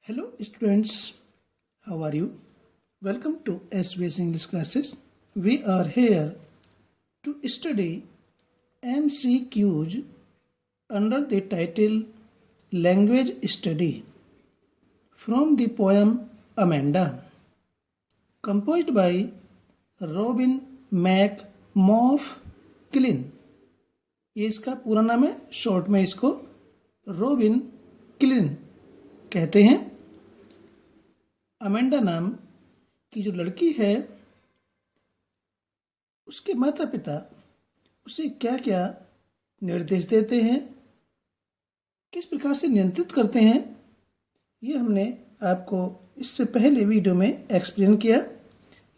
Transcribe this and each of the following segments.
Hello students, how are you? Welcome to SBS English classes. We are here to study MCQs under the title Language Study from the poem Amanda, composed by Robin McMaughlin. ये इसका पूरा नाम है, short में इसको robin clean कहते हैं। Amanda नाम की जो लड़की है, उसके माता पिता उसे क्या क्या निर्देश देते हैं, किस प्रकार से नियंत्रित करते हैं, ये हमने आपको इससे पहले वीडियो में एक्सप्लेन किया।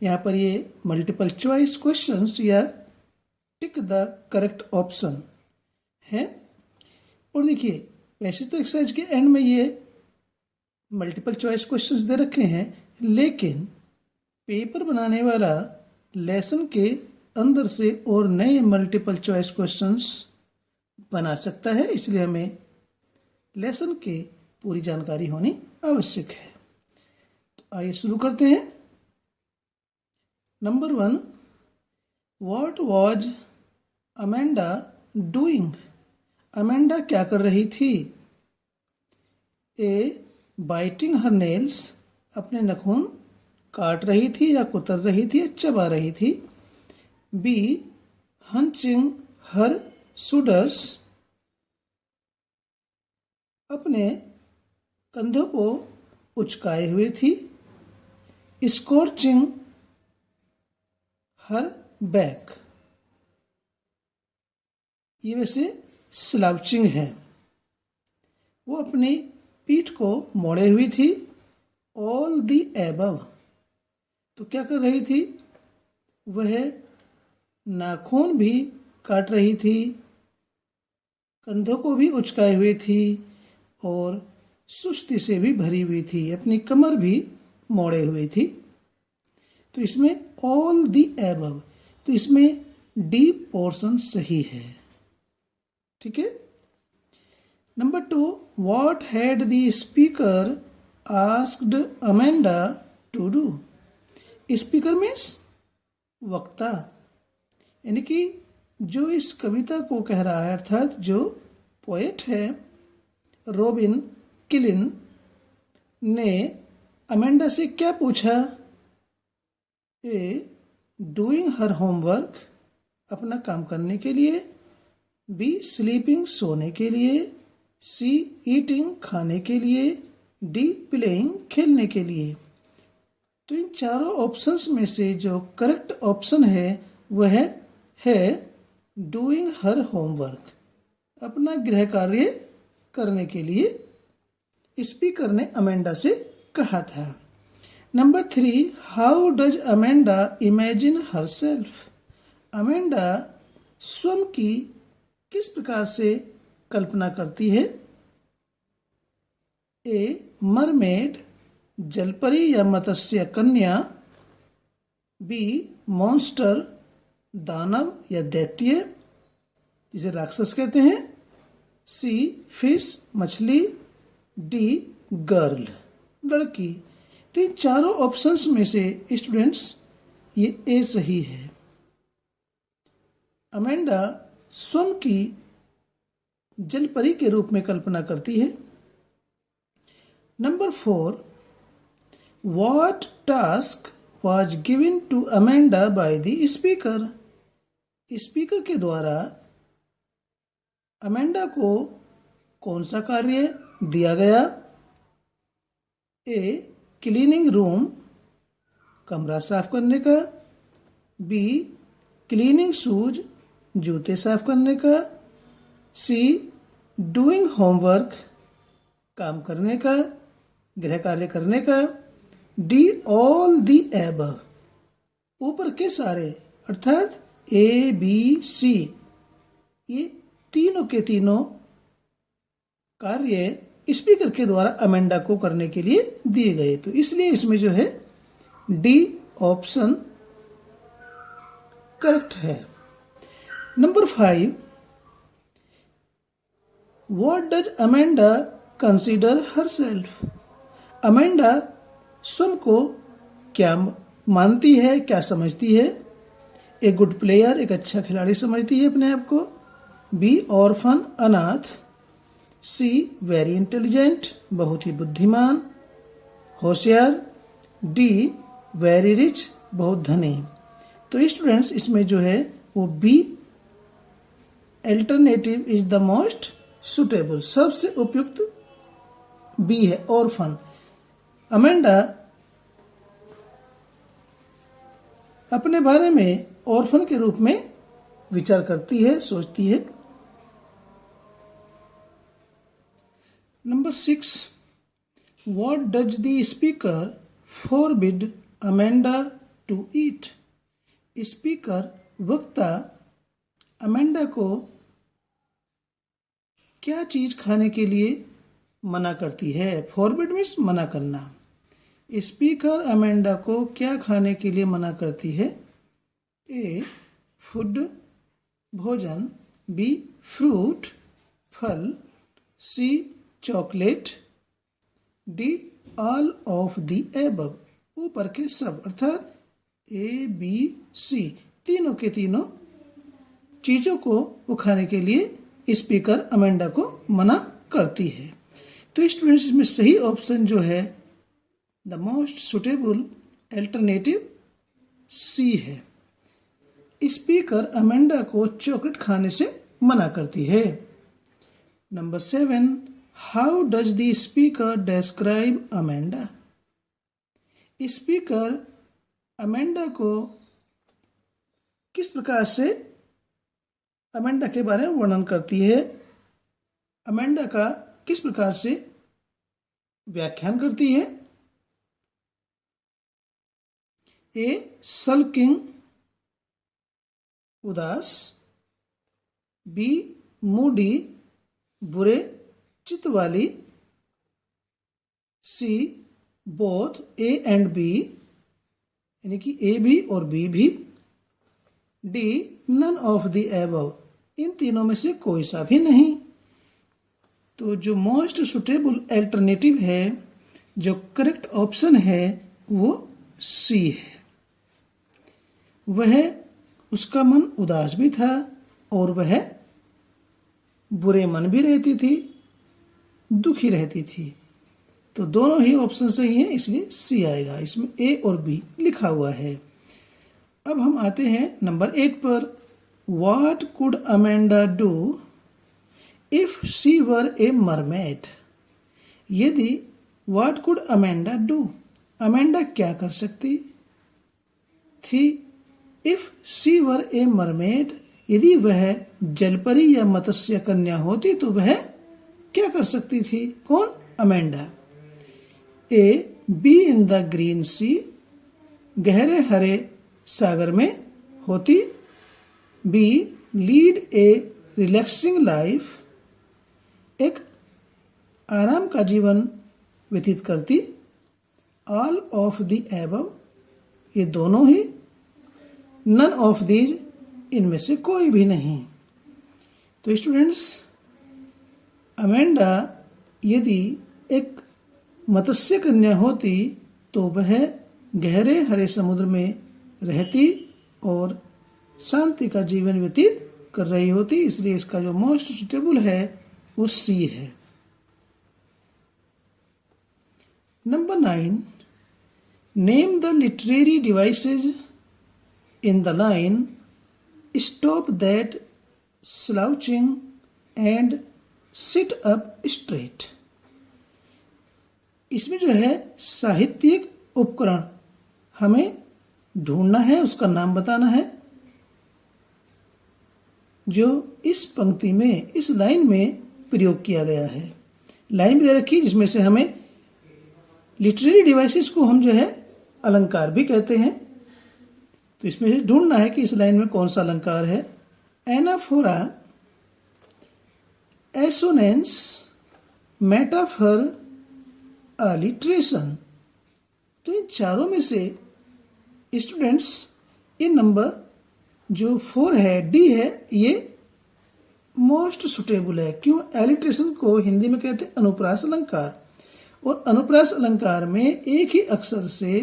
यहाँ पर ये मल्टीपल चॉइस क्वेश्चंस या टिक द करेक्ट ऑप्शन है। और देखिए, वैसे तो एक्सरसाइज के एंड में ये मल्टीपल चॉइस क्वेश्चंस दे रखे हैं, लेकिन पेपर बनाने वाला लेसन के अंदर से और नए मल्टीपल चॉइस क्वेश्चंस बना सकता है, इसलिए हमें लेसन के पूरी जानकारी होनी आवश्यक है। तो आइए शुरू करते हैं। Number 1, what was Amanda doing? Amanda क्या कर रही थी? ए, बाइटिंग हर नेल्स, अपने नाखून काट रही थी या कुतर रही थी या चबा रही थी। बी, हंचिंग हर शोल्डर्स, अपने कंधों को उचकाए हुए थी। स्कॉर्चिंग हर बैक, ये वैसे स्लाउचिंग है, वो अपनी पीठ को मोड़े हुई थी। ऑल दी एबव, तो क्या कर रही थी? वह नाखून भी काट रही थी, कंधों को भी उचकाए हुए थी और सुस्ती से भी भरी हुई थी, अपनी कमर भी मोड़े हुई थी। तो इसमें ऑल दी एबव, तो इसमें डी पोर्शन सही है। ठीक है। Number 2, what had the speaker asked Amanda to do? Speaker means वक्ता, यानी कि जो इस कविता को कह रहा है, अर्थात जो पोएट है रोबिन क्लिन ने अमेंडा से क्या पूछा? ए, डूइंग हर होमवर्क, अपना काम करने के लिए। बी, स्लीपिंग, सोने के लिए। सी, ईटिंग, खाने के लिए। डी, प्लेइंग, खेलने के लिए। तो इन चारों ऑप्शंस में से जो करेक्ट ऑप्शन है वह है डूइंग हर होमवर्क, अपना गृह कार्य करने के लिए स्पीकर ने अमेंडा से कहा था। Number 3, how does Amanda imagine herself? Amanda स्वयं की किस प्रकार से कल्पना करती है? ए, मरमेड, जलपरी या मत्स्य कन्या। बी, मॉन्स्टर, दानव या दैत्य, जिसे राक्षस कहते हैं। सी, फिश, मछली। डी, गर्ल, लड़की। तो इन चारों ऑप्शंस में से स्टूडेंट्स ये ए सही है। अमेंडा स्वयं की जलपरी के रूप में कल्पना करती है। Number 4, what task was given to Amanda by the speaker? Speaker के द्वारा अमेंडा को कौन सा कार्य दिया गया? ए, क्लीनिंग रूम, कमरा साफ करने का। बी, क्लीनिंग शूज, जूते साफ करने का। सी, डूइंग होमवर्क, काम करने का, गृह कार्य करने का। डी, ऑल दी एबव, ऊपर के सारे, अर्थात ए, बी, सी, ये तीनों के तीनों कार्य स्पीकर के द्वारा अमेंडा को करने के लिए दिए गए। तो इसलिए इसमें जो है डी ऑप्शन करेक्ट है। Number 5, what does Amanda consider herself? Amanda स्वयं को क्या मानती है, क्या समझती है? ए गुड प्लेयर, एक अच्छा खिलाड़ी समझती है अपने आप को। बी ऑर्फन, अनाथ। सी वेरी इंटेलिजेंट, बहुत ही बुद्धिमान, होशियार। डी वेरी रिच, बहुत धनी। तो स्टूडेंट्स इसमें जो है वो B alternative is the most suitable, सबसे उपयुक्त बी है, ऑर्फन। अमेंडा अपने बारे में ऑर्फन के रूप में विचार करती है, सोचती है। Number 6, what does the speaker forbid Amanda to eat? Speaker, वक्ता, अमेंडा को क्या चीज खाने के लिए मना करती है? फॉरबिड मीन्स मना करना। स्पीकर अमेंडा को क्या खाने के लिए मना करती है? ए फूड, भोजन। बी फ्रूट, फल। C chocolate. D all of the above, ऊपर के सब, अर्थात ए बी सी तीनों के तीनों चीजों को वो खाने के लिए स्पीकर अमेंडा को मना करती है। तो स्टूडेंट्स इसमें सही ऑप्शन जो है द मोस्ट सुटेबल अल्टरनेटिव सी है। स्पीकर अमेंडा को चॉकलेट खाने से मना करती है। Number 7, how does the speaker describe Amanda? Speaker Amanda को किस प्रकार से अमेंडा के बारे में वर्णन करती है? अमेंडा का किस प्रकार से व्याख्यान करती है? ए सल्किंग, उदास। बी मूडी, बुरे चित्त वाली। C both A and B, यानी कि ए भी और बी भी। D none of the above, इन तीनों में से कोई सा भी नहीं। तो जो मोस्ट सुटेबल अल्टरनेटिव है, जो करेक्ट ऑप्शन है, वो सी है। वह उसका मन उदास भी था और वह बुरे मन भी रहती थी, दुखी रहती थी। तो दोनों ही ऑप्शन सही हैं, इसलिए सी आएगा। इसमें ए और बी लिखा हुआ है। अब हम आते हैं नंबर 8 पर। What could Amanda do if she were a mermaid? यदि what could Amanda do, Amanda क्या कर सकती थी? If she were a mermaid, यदि वह जलपरी या मत्स्य कन्या होती तो वह क्या कर सकती थी? कौन? Amanda. A be in the green sea, गहरे हरे सागर में होती। B lead a relaxing life, एक आराम का जीवन व्यतीत करती। ऑल ऑफ द एबव, ये दोनों ही। नन ऑफ दीज, इनमें से कोई भी नहीं। तो स्टूडेंट्स, अमेंडा यदि एक मत्स्य कन्या होती तो वह गहरे हरे समुद्र में रहती और शांति का जीवन व्यतीत कर रही होती। इसलिए इसका जो मोस्ट सुटेबल है वो सी है। Number 9, name the literary devices in the line stop that slouching and sit up straight. इसमें जो है साहित्यिक उपकरण हमें ढूंढना है, उसका नाम बताना है जो इस पंक्ति में, इस लाइन में प्रयोग किया गया है। लाइन भी दे रखी जिसमें से हमें लिटरेरी डिवाइसेस को हम जो है अलंकार भी कहते हैं। तो इसमें से ढूंढना है कि इस लाइन में कौन सा अलंकार है। Anaphora, assonance, metaphor, alliteration. तो इन चारों में से स्टूडेंट्स ये नंबर जो 4 है, डी है, ये मोस्ट सुटेबल है। क्यों? एलिट्रेशन को हिंदी में कहते हैं अनुप्रास अलंकार और अनुप्रास अलंकार में एक ही अक्षर से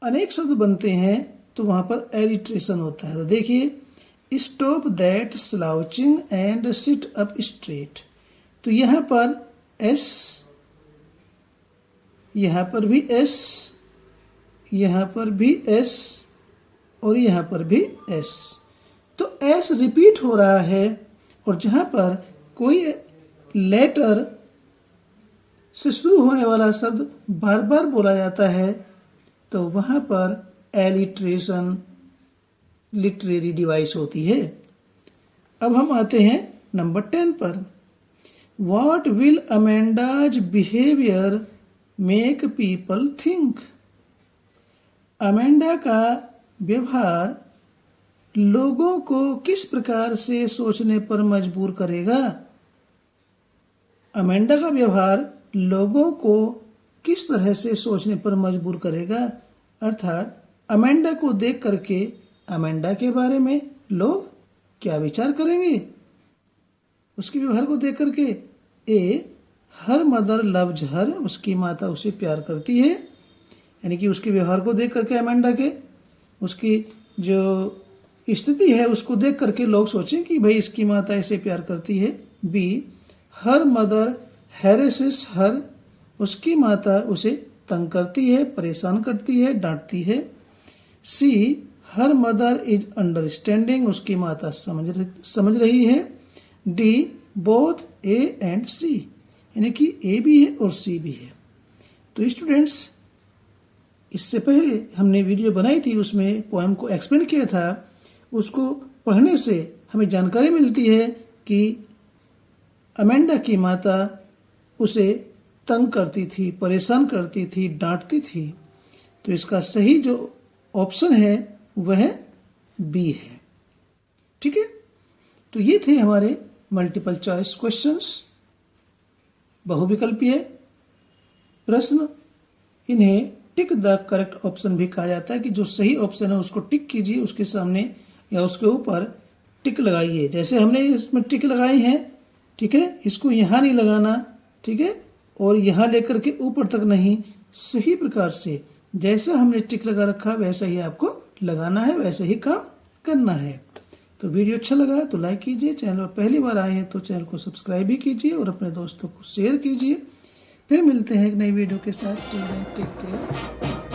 अनेक शब्द बनते हैं तो वहां पर एलिट्रेशन होता है। तो देखिए, stop that slouching and sit up straight. तो यहां पर एस, यहां पर भी एस, यहां पर भी एस और यहां पर भी एस। तो एस रिपीट हो रहा है और जहां पर कोई लेटर से शुरू होने वाला शब्द बार बार बोला जाता है तो वहां पर एलिट्रेशन लिटरेरी डिवाइस होती है। अब हम आते हैं नंबर 10 पर। What will Amanda's behaviour make people think. Amanda का व्यवहार लोगों को किस प्रकार से सोचने पर मजबूर करेगा। अमेंडा का व्यवहार लोगों को किस तरह से सोचने पर मजबूर करेगा, अर्थात अमेंडा को देख करके अमेंडा के बारे में लोग क्या विचार करेंगे। उसके व्यवहार को देख करके ए, हर मदर लव्स हर, उसकी माता उसे प्यार करती है, यानी कि उसके व्यवहार को देख करके अमेंडा के, उसकी जो स्थिति है उसको देख करके लोग सोचें कि भाई इसकी माता इसे प्यार करती है। बी, हर मदर हैरेसेस हर, उसकी माता उसे तंग करती है, परेशान करती है, डांटती है। सी, हर मदर इज अंडरस्टैंडिंग, उसकी माता समझ रही है। डी, बोथ ए एंड सी, यानी कि ए भी है और सी भी है। तो स्टूडेंट्स, इससे पहले हमने वीडियो बनाई थी, उसमें पोएम को एक्सप्लेन किया था। उसको पढ़ने से हमें जानकारी मिलती है कि अमेंडा की माता उसे तंग करती थी, परेशान करती थी, डांटती थी। तो इसका सही जो ऑप्शन है वह बी है। ठीक है, तो ये थे हमारे मल्टीपल चॉइस क्वेश्चंस, बहुविकल्पीय प्रश्न। इन्हें टिक द करेक्ट ऑप्शन भी कहा जाता है कि जो सही ऑप्शन है उसको टिक कीजिए, उसके सामने या उसके ऊपर टिक लगाइए। जैसे हमने इसमें टिक लगाई है, ठीक है, इसको यहाँ नहीं लगाना, ठीक है, और यहाँ लेकर के ऊपर तक नहीं, सही प्रकार से जैसा हमने टिक लगा रखा वैसा ही आपको लगाना है, वैसे ही काम करना है। तो वीडियो अच्छा लगा तो लाइक कीजिए, चैनल पर पहली बार आए हैं तो चैनल को सब्सक्राइब भी कीजिए और अपने दोस्तों को शेयर कीजिए। फिर मिलते हैं एक नई वीडियो के साथ। Take care.